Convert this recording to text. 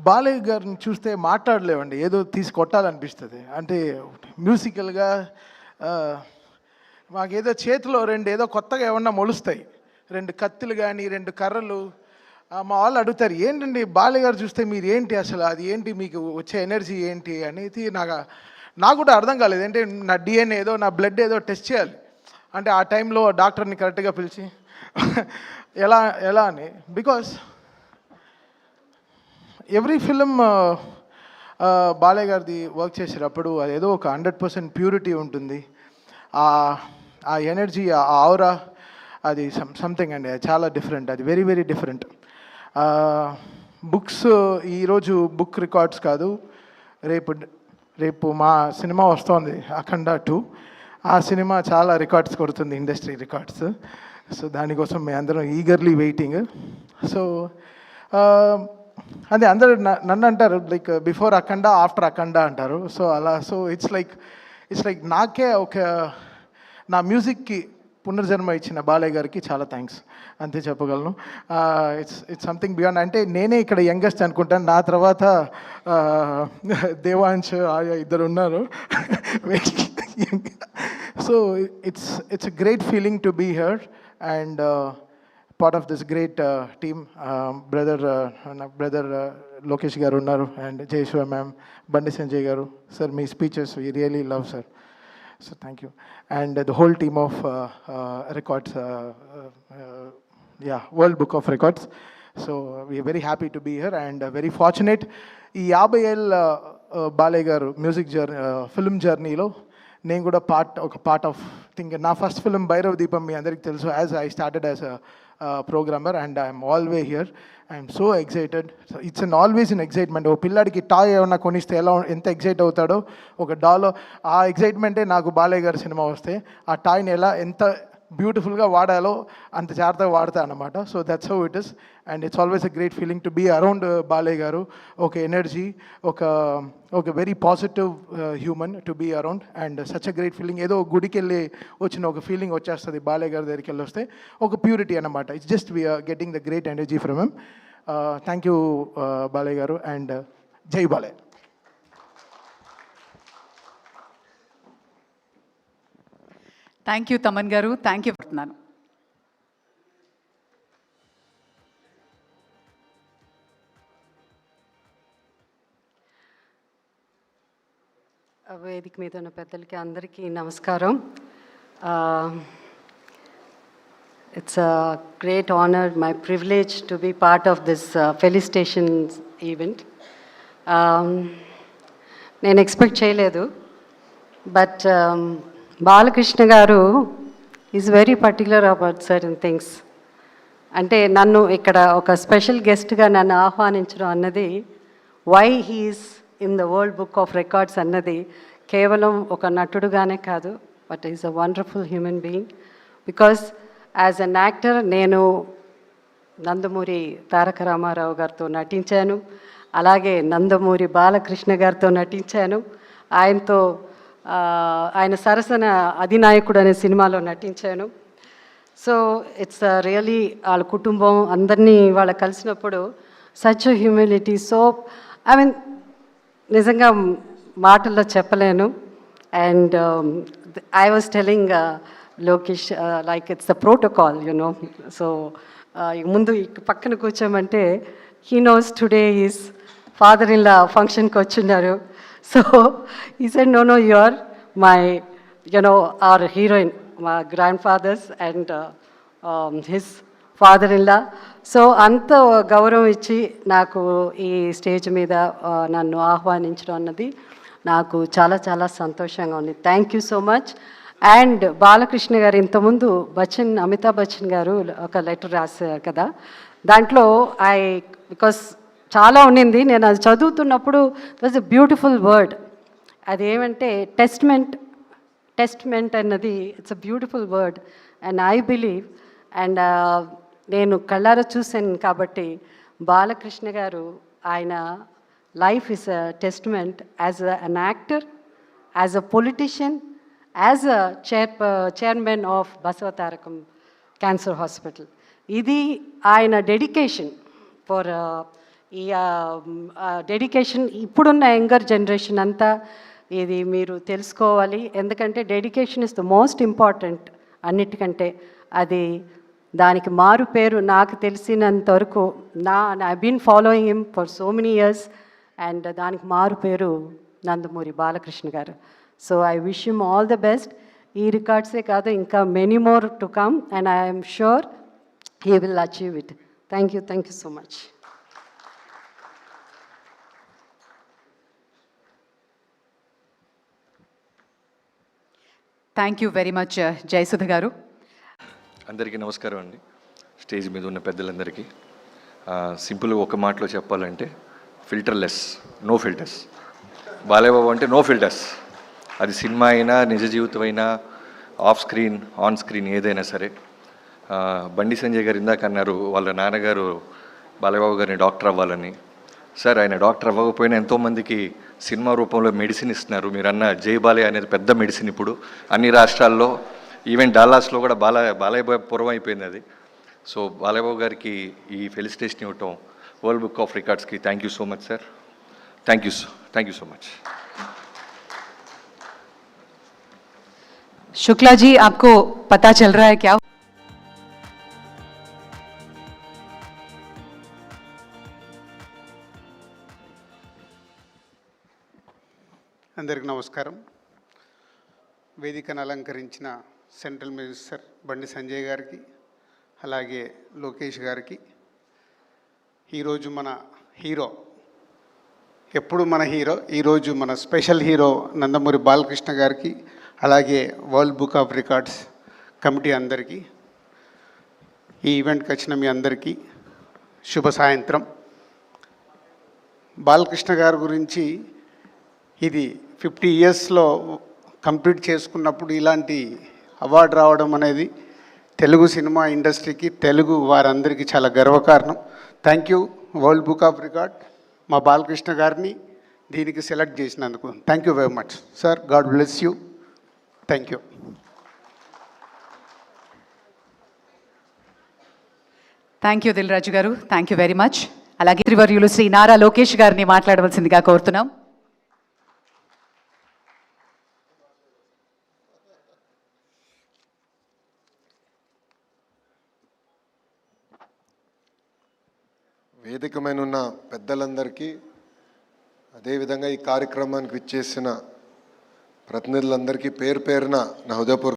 బాలయ్య గారిని చూస్తే మాట్లాడలేవండి, ఏదో తీసి కొట్టాలనిపిస్తుంది. అంటే మ్యూజికల్గా మాకేదో చేతిలో ఏదో కొత్తగా ఏమన్నా మొలుస్తాయి, 2 కత్తులు కానీ 2 కర్రలు. మా వాళ్ళు అడుగుతారు, ఏంటండి బాలయ్య గారు చూస్తే మీరు ఏంటి అసలు, అది ఏంటి మీకు వచ్చే ఎనర్జీ ఏంటి అనేది నాకు కూడా అర్థం కాలేదు. అంటే నా డిఎన్ఏ ఏదో, నా బ్లడ్ ఏదో టెస్ట్ చేయాలి. అంటే ఆ టైంలో డాక్టర్ని కరెక్ట్గా పిలిచి ఎలా అని, బికాస్ ఎవ్రీ ఫిలిం బాలయ్య గారిది వర్క్ చేసేటప్పుడు అదేదో ఒక 100% ప్యూరిటీ ఉంటుంది. ఆ ఎనర్జీ, ఆ ఆౌరా, అది సంథింగ్ అండి, అది చాలా డిఫరెంట్, అది వెరీ వెరీ డిఫరెంట్. బుక్స్ ఈరోజు బుక్ రికార్డ్స్ కాదు, రేపు మా సినిమా వస్తుంది అఖండ 2. ఆ సినిమా చాలా రికార్డ్స్ కొడుతుంది, ఇండస్ట్రీ రికార్డ్స్. సో దానికోసం మేము అందరం ఈగర్లీ వెయిటింగ్. సో అదే అందరూ నన్ను అంటారు, లైక్ బిఫోర్ అఖండ ఆఫ్టర్ అఖండ అంటారు. సో అలా, సో ఇట్స్ లైక్ నాకే ఒక నా మ్యూజిక్కి పునర్జన్మ ఇచ్చిన బాలయ్య గారికి చాలా థ్యాంక్స్, అంతే చెప్పగలను. It's something beyond. అంటే నేనే ఇక్కడ యంగెస్ట్ అనుకుంటాను, నా తర్వాత దేవాంశ్ ఆయా ఇద్దరు ఉన్నారు. So it's a great feeling to be here and part of this great team. Brother Lokesh garu unnaru and Jayeshwar ma'am, Bandi Sanjay garu. Sir, my speeches we really love, sir. So thank you. And the whole team of records, World Book of Records. So we are very happy to be here and very fortunate. ఈ 50 ఏళ్ళ బాలయ్య గారు music journey, film జర్నీలో నేను కూడా ఒక part of think. నా first film Bhairava Deepam మీ అందరికీ తెలుసు. As I started as programmer and I'm always here. I'm so excited. So it's always in excitement. ఓ పిల్లాడికి టాయ్ ఏమన్నా కొనిస్తే ఎంత ఎక్సైట్ అవుతాడో, ఒక డాల్, ఆ ఎక్సైట్మెంటే నాకు బాలయ్య గారి సినిమా వస్తే ఆ టాయ్ని ఎంత బ్యూటిఫుల్గా వాడాలో అంత జాగ్రత్తగా వాడతా అన్నమాట. So that's how it is. And it's always a great feeling to be around Balayya garu. ఒక ఎనర్జీ, ఒక very positive human to be around and such a great feeling. ఏదో గుడికి వెళ్ళి వచ్చిన ఒక ఫీలింగ్ వచ్చేస్తుంది బాలయ్య గారి దగ్గరికి వెళ్ళి వస్తే, ఒక ప్యూరిటీ అన్నమాట. It's just we are getting the great energy from him. Thank you Balayya garu and జై బాలయ్య. థ్యాంక్ యూ తమన్ గారు, థ్యాంక్ యూ. పడుతున్నాను వేదిక మీద ఉన్న పెద్దలకి అందరికీ నమస్కారం. It's a great honour, my privilege to be part of this felicitations event. నేను ఎక్స్పెక్ట్ చేయలేదు, but Balakrishna garu is very particular about certain things. అంటే నన్ను ఇక్కడ ఒక స్పెషల్ గెస్ట్గా నన్ను ఆహ్వానించడం అన్నది, why he's in the world book of records అన్నది కేవలం ఒక నటుడుగానే కాదు, but is a wonderful human being. Because as an actor నేను నందమూరి తారక రామారావు గారితో నటించాను, అలాగే నందమూరి బాలకృష్ణ గారితో నటించాను, ఆయన సరసన అధినాయకుడు అనే సినిమాలో నటించాను. సో ఇట్స్ రియలీ వాళ్ళ కుటుంబం అందరినీ వాళ్ళ కలిసినప్పుడు such humility. So I mean నిజంగా మాటల్లో చెప్పలేను. And I was telling Lokesh, like it's the protocol, you know. So ముందు పక్కన కూర్చోమంటే he knows today is father in law ఫంక్షన్కి వచ్చిన్నారు. So he said, no, you are my, our heroine, my grandfathers and his father-in-law. So అంత గౌరవం ఇచ్చి నాకు ఈ స్టేజ్ మీద నన్ను ఆహ్వానించడం అన్నది నాకు చాలా చాలా సంతోషంగా ఉంది. Thank you so much. And Balakrishna గారు ఇంతకుముందు అమితాబ్ బచ్చన్ గారు ఒక లెటర్ రాశారు కదా, దాంట్లో బికాస్ చాలా ఉండింది, నేను అది చదువుతున్నప్పుడు it was a beautiful word. అదేమంటే టెస్ట్మెంట్ అన్నది it's a beautiful word and I believe. And నేను కళ్ళారా చూశాను కాబట్టి బాలకృష్ణ గారు ఆయన life is a testament as an actor, as a politician, as a chairman of Basavatarakam cancer hospital. ఇది ఆయన డెడికేషన్. ఫర్ ఈ డెడికేషన్. ఇప్పుడున్న యంగర్ జనరేషన్ అంతా ఇది మీరు తెలుసుకోవాలి, ఎందుకంటే dedication is the most important అన్నిటికంటే. అది దానికి మారు పేరు నాకు తెలిసినంత వరకు I been following him for so many years, and దానికి మారు పేరు Nandamuri Balakrishna garu. So I wish him all the best. ఈ రికార్డ్సే కాదు, ఇంకా many more to come, and I'm sure he will achieve it. Thank you so much. Thank you very much Jayasudha garu. అందరికీ నమస్కారం అండి. స్టేజ్ మీద ఉన్న పెద్దలందరికీ సింపుల్గా ఒక మాటలో చెప్పాలంటే ఫిల్టర్లెస్, నో ఫిల్టర్స్. బాలయ్యబాబు అంటే నో ఫిల్టర్స్. అది సినిమా అయినా, నిజ జీవితం అయినా, ఆఫ్ స్క్రీన్, ఆన్ స్క్రీన్ ఏదైనా సరే. బండి సంజయ్ గారు ఇందాక అన్నారు వాళ్ళ నాన్నగారు బాలయ్యబాబు గారిని డాక్టర్ అవ్వాలని. సార్, ఆయన డాక్టర్ అవ్వకపోయినా ఎంతోమందికి సినిమా రూపంలో మెడిసిన్ ఇస్తున్నారు. మీరు అన్న జై బాలయ్య అనేది పెద్ద మెడిసిన్ ఇప్పుడు అన్ని రాష్ట్రాల్లో, ఈవెన్ డాలాస్లో కూడా బాలయ్య పూర్వం అయిపోయింది అది. సో బాలయ్యబాబు గారికి ఈ ఫెలిసిటేషన్ ఇవ్వటం వరల్డ్ బుక్ ఆఫ్ రికార్డ్స్కి thank you so much sir. Thank you so much. Shukla ji, आपको पता चल रहा है क्या? అందరికీ నమస్కారం. వేదికను అలంకరించిన సెంట్రల్ మినిస్టర్ బండి సంజయ్ గారికి, అలాగే లోకేష్ గారికి, ఈరోజు మన హీరో, ఎప్పుడు మన హీరో, ఈరోజు మన స్పెషల్ హీరో నందమూరి బాలకృష్ణ గారికి, అలాగే world book of records committee అందరికీ, ఈ ఈవెంట్కి వచ్చిన మీ అందరికీ శుభ సాయంత్రం. బాలకృష్ణ గారి గురించి ఇది 50 ఇయర్స్లో కంప్లీట్ చేసుకున్నప్పుడు ఇలాంటి అవార్డు రావడం అనేది తెలుగు సినిమా ఇండస్ట్రీకి, తెలుగు వారందరికీ చాలా గర్వకారణం. Thank you world book of record మా బాలకృష్ణ గారిని దీనికి సెలెక్ట్ చేసినందుకు. Thank you very much sir. God bless you. Thank you. Thank you Dil Raju గారు. Thank you very much. అలాగే త్రివర్యులు శ్రీ నారా లోకేష్ గారిని మాట్లాడవలసిందిగా కోరుతున్నాం. వేదిక మీద ఉన్న పెద్దలందరికీ, అదేవిధంగా ఈ కార్యక్రమానికి విచ్చేసిన ప్రతినిధులందరికీ పేరు పేరున నా హృదయపూర్వక